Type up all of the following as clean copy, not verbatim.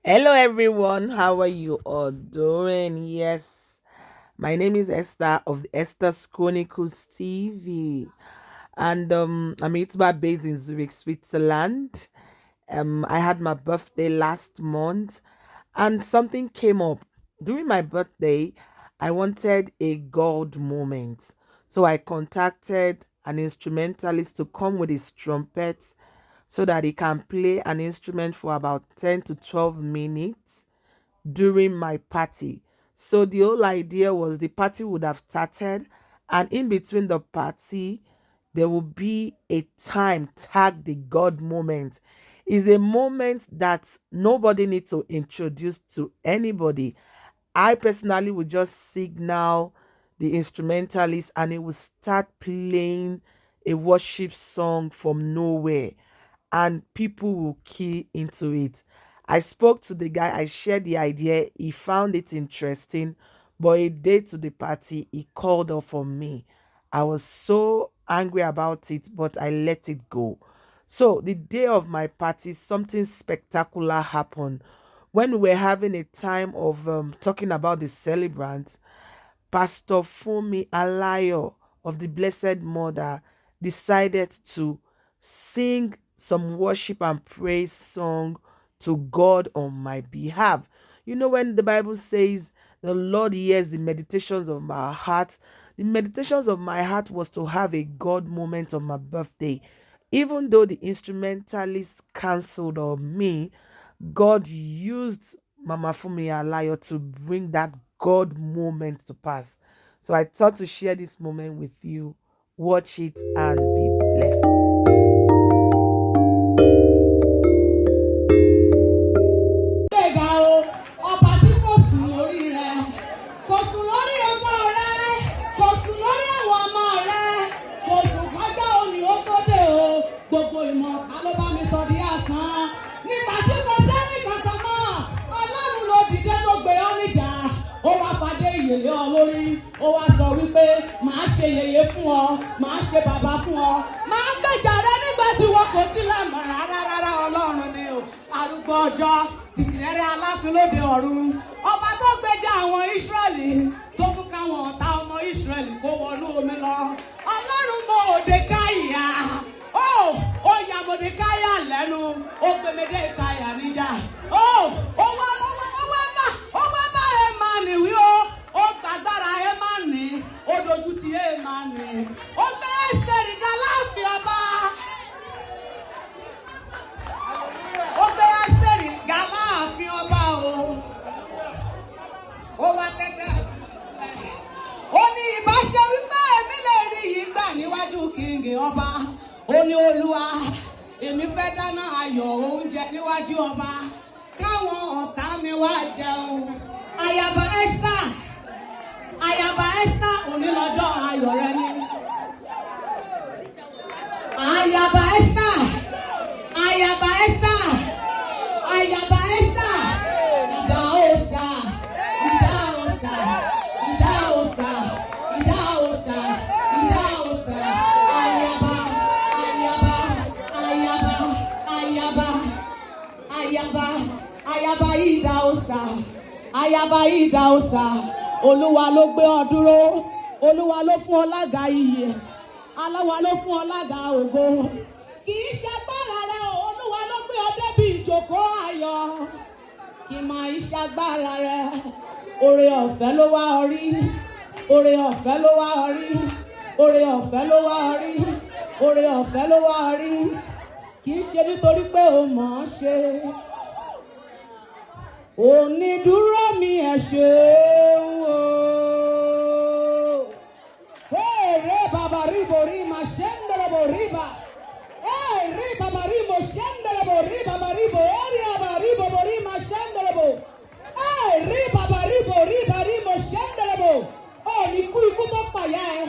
Hello, everyone. How are you all doing? Yes, my name is Esther of the Esther's Chronicles TV, and I'm YouTuber based in Zurich, Switzerland. I had my birthday last month, and something came up during my birthday. I wanted a God moment, so I contacted an instrumentalist to come with his trumpet so that he can play an instrument for about 10 to 12 minutes during my party. So the whole idea was the party would have started, and in between the party, there will be a time tag the God moment. Is a moment that nobody needs to introduce to anybody. I personally would just signal the instrumentalist and it will start playing a worship song from nowhere and people will key into it. I spoke to the guy, I shared the idea, he found it interesting, but a day to the party, he called off on me. I was so angry about it, but I let it go. So, the day of my party, something spectacular happened. When we were having a time of talking about the celebrants, Pastor Fumi Alayo of the Blessed Mother decided to sing some worship and praise song to God on my behalf. You know, when the Bible says the Lord hears the meditations of my heart, the meditations of my heart was to have a God moment on my birthday. Even though the instrumentalist cancelled on me, God used Mama Fumi Alayo to bring that God moment to pass. So I thought to share this moment with you. Watch it and be blessed. gbẹ̀gà o ọba tí kò sùn lórí rẹ̀ kò sùn lórí ọmọ rẹ̀ kò sùn lórí àwọn ọmọ rẹ̀ kò sùn kọjá òní ó tó dé o gbogbo ìmọ̀ ọ̀tá ló bá mi sọ di àsán nígbà tí mo sẹ́ni kankan mọ́ ọlọ́run ló dìde tó gbé ọ́ níjà ó wá fadé ìyèlé ọ lórí ó wá sọ wípé màá ṣe yèyé fún ọ màá ṣe bàbá fún ọ màá gbèjà rẹ nígbà tí wọn kò tilẹ̀ mọ̀ rárá ọlọ́run ni o arúgbó ọjọ́ tìtìrẹ́rẹ́ aláfin lóde ọ̀run ọba tó gbèjà àwọn Ísírẹ́lì tó mú káwọn ọ̀tá ọmọ Ísírẹ́lì kó wọnú omi lọ ọlọ́run mọ Módékáyà ó ya Módékáyà lẹ́nu ó gbé Módékáyà níjà ó wá bá Émánì wí ó gbàgbára Émánì ó dojú ti Émánì ó gbé Ẹ́sítérì ga láàfin ọba. Ó gbé Ẹ́sítérì ga láàfin ọba o. Ó wá tẹ́tẹ́. Ó ní ìbáṣe wípé èmi lè rí yìí gbà níwájú kìngì ọba. Ó ní Olúwa, èmi fẹ́ dáná ayọ̀ oúnjẹ níwájú ọba. Káwọn ọ̀tá mi wá jẹun. Ayaba Esther, òní lọ́jọ́ ayọ̀ rẹ ni. Ayaba Esther. Ayaba Idaosa, Olúwa ló gbé ọ dúró, Olúwa ló fún ọ lága iyè, Olúwa ló fún ọ lága ògo. Kì í ṣe agbára rẹ o, Olúwa ló gbé ọ débi ìjókòó ayọ̀. Kì máa ń ṣagbára rẹ, oore ọ̀fẹ́ ló wá ọ rí, oore ọ̀fẹ́ ló wá ọ rí, oore ọ̀fẹ́ ló wá ọ rí, oore ọ̀fẹ́ ló wá ọ rí. Kì í ṣe nítorí pé o mọ̀ ọ́n ṣe. Onídúró mi ẹ ṣeun o. Èrè bàbá rí borí ma ṣe ń dọ̀rọ̀ bò rí bà. Èrè bàbá rí mo ṣe ń dọ̀rọ̀ bò rí bàbá rí bò èrè bàbá rí bò bò rí ma ṣe ń dọ̀rọ̀ bò. Èrè bàbá rí bò rí bà rí mo ṣe ń dọ̀rọ̀ bò. Ó ní ikú tó pàyà ẹ.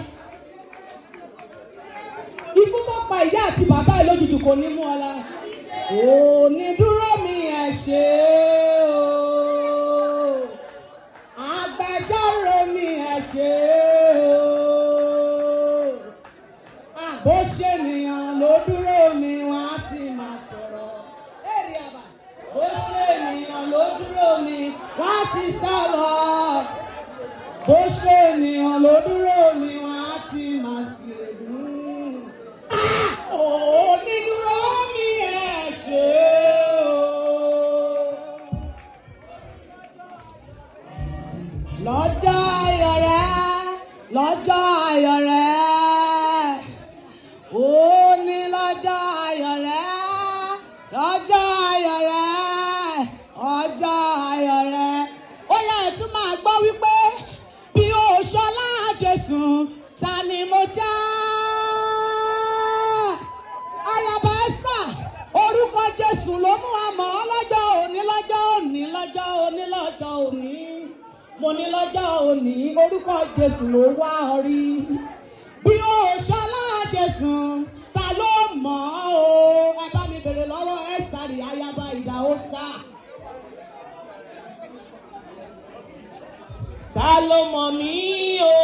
Ikú tó pa ìyá àti bàbá ẹ lójijì kò ní mú ọ la. Onídúró mi ẹ ṣe o. Agbẹjọ́rò mi ẹ ṣe o. Bó ṣe ènìyàn ló dúró mi wọ́n á ti máa sọ̀rọ̀. Bó ṣe ènìyàn ló mi wọ́n ti sá lọ. Bó ṣe ènìyàn ló dúró mi wọ́n á ti máa sì rè dùn. Onídúró mi ẹ̀ ṣe o. Lọ́jọ́ ayọ̀ rẹ, lọ́jọ́ ayọ̀ rẹ, ó ní lọ́jọ́ ayọ̀ rẹ, lọ́jọ́ ayọ̀ rẹ, ọjọ́ ayọ̀ rẹ. Ó yẹ ẹ̀ tún máa gbọ́ wípé bí o ṣọlá Jésù ta ni mo jẹ́. Ayaba Esther, orúkọ Jésù ló mú wa mọ̀ ọ́ lọ́jọ́ òní, lọ́jọ́ òní, lọ́jọ́ òní, lọ́jọ́ òní. Mo ní lọ́jọ́ òní orúkọ Jésù ló wá ọ rí. Bí o ṣọlá Jésù ta ló mọ̀ ọ́ o. Ẹ bá mi bèrè lọ́wọ́ Esther ayaba Ìdáhósà. Ta ló mọ̀ mí o?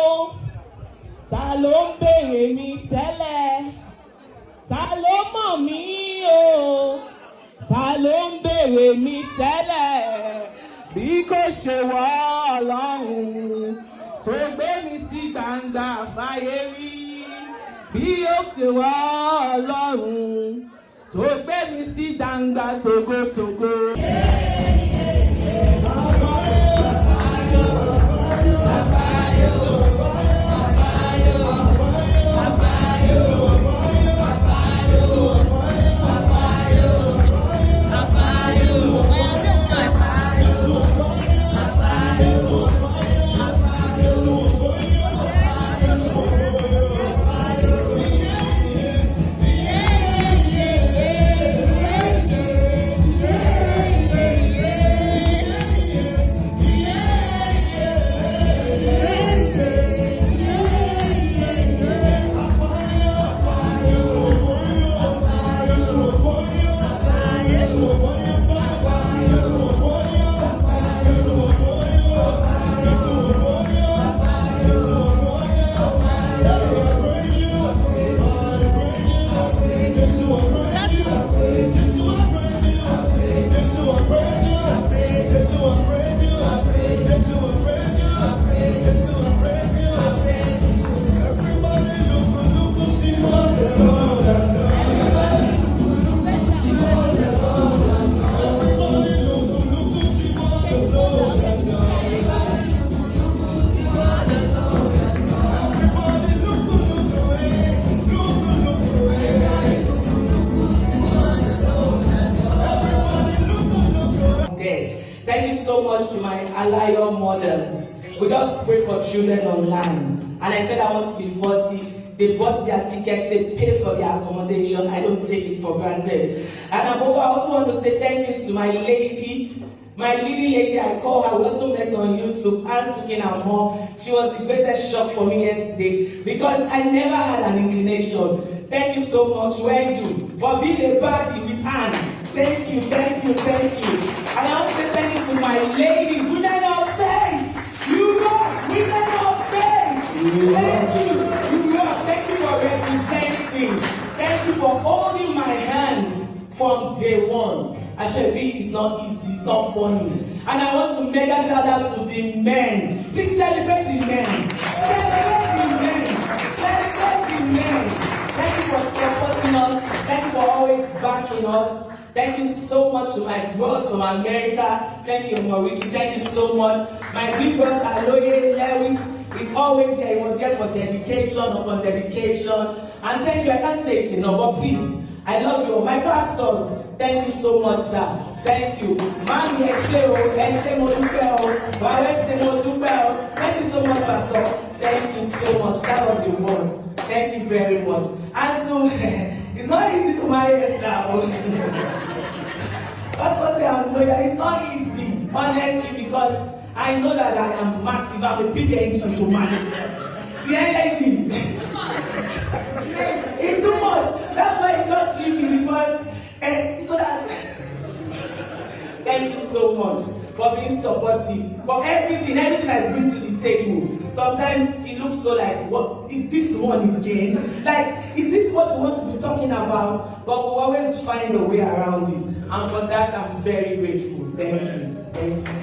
Ta ló ń béèrè mi tẹ́lẹ̀? Ta ló mọ̀ mí o? Ta ló ń béèrè mi tẹ́lẹ̀? Bí kò ṣe wọ́ Ọlọ́run tó gbé mi sí gbangba fáyé rí. Bí ó ṣe wọ́ Ọlọ́run tó gbé mi sí gbangba togotogo. Thank you so much to my Alayo mothers. We just pray for children online. And I said I want to be 40. They bought their ticket, they paid for their accommodation. I don't take it for granted. And above, I also want to say thank you to my leading lady, I call her. We also met on YouTube, Anne speaking her mom. She was the greatest shock for me yesterday because I never had an inclination. Thank you so much, Wendy, for being a party with Anne. Thank you, thank you, thank you. And I want to say thank you to my ladies, women of faith. You rock, women of faith. Thank you, you rock. Thank you for representing. Thank you for holding my hand from day one. Ashebi, it's not easy, it's not funny. And I want to mega shout out to the men. Please celebrate the men. Celebrate the men. Celebrate the men. Thank you for supporting us. Thank you for always backing us. Thank you so much to my bros from America. Thank you, Mauricio. Thank you so much. My big bros, Aloye Lewis, is always here. He was here for dedication upon dedication. And thank you. I can't say it enough, but please, I love you. My pastors, thank you so much, sir. Thank you. Mami Eshe Modupe o. Wawese Modupe o. Thank you so much, Pastor. Thank you so much. That was the word. Thank you very much. And so, it's not easy to marry Esther. Pastor say I'm lawyer. It's not easy, honestly, because I know that I am massive. I'm a big engine to manage. The energy. It's too much. That's why you just leave me because so that thank you so much for being supportive, for everything I bring to the table. Sometimes it looks so like, what is this one again? Like, is this what we want to be talking about? But we always find a way around it. And for that, I'm very grateful. Thank you. Thank you.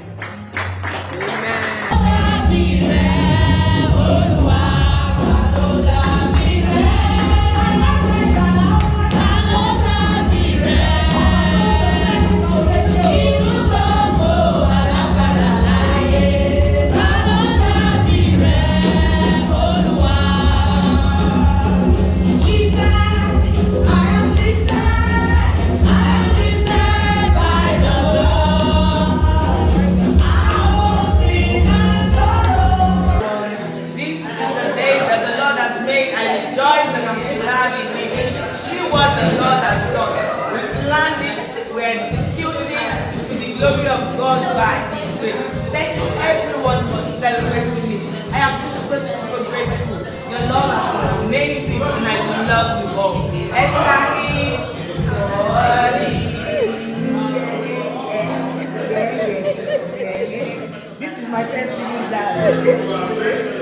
This is the day that the Lord has made. I rejoice and I'm glad in it. See what the Lord has done. We planned it, we executed it to the glory of God by His grace. Thank you everyone for celebrating me. I am super, super grateful. Your love has been amazing and I love you all. Esther is worthy. This is my testimony, Dad.